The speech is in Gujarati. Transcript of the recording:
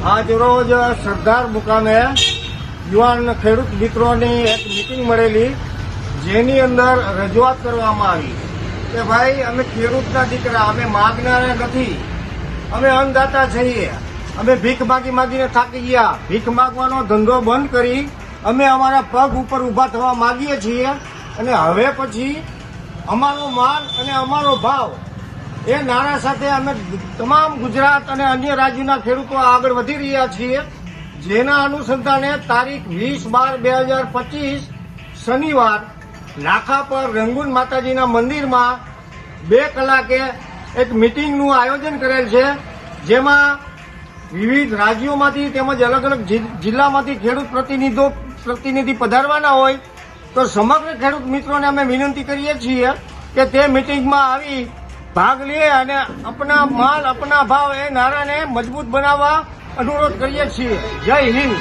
આજ રોજ સરદાર મુકામે યુવાન ખેડૂત મિત્રોની એક મીટિંગ મળેલી, જેની અંદર રજૂઆત કરવામાં આવી કે ભાઈ અમે ખેડૂતના દીકરા, અમે માગનારા નથી, અમે અન્નદાતા છીએ, અમે ભીખ માગીને થાકી ગયા. ભીખ માગવાનો ધંધો બંધ કરી અમે અમારા પગ ઉપર ઊભા થવા માંગીએ છીએ અને હવે પછી અમારો માલ અને અમારો ભાવ એ નારા સાથે અમે તમામ ગુજરાત અને અન્ય રાજ્યોના ખેડૂતો આગળ વધી રહ્યા છીએ. જેના અનુસંધાને તારીખ 20/12/2025 શનિવાર લાખા પર રંગૂન માતાજીના મંદિરમાં 2 કલાકે એક મીટિંગનું આયોજન કરેલ છે, જેમાં વિવિધ રાજ્યોમાંથી તેમજ અલગ અલગ જિલ્લામાંથી ખેડૂત પ્રતિનિધિ પધારવાના હોય. તો સમગ્ર ખેડૂત મિત્રોને અમે વિનંતી કરીએ છીએ કે તે મીટિંગમાં આવી ભાગ લે અને અપના માલ અપના ભાવ એ નારાને મજબૂત બનાવવા અનુરોધ કરીએ છીએ. જય હિન્દ.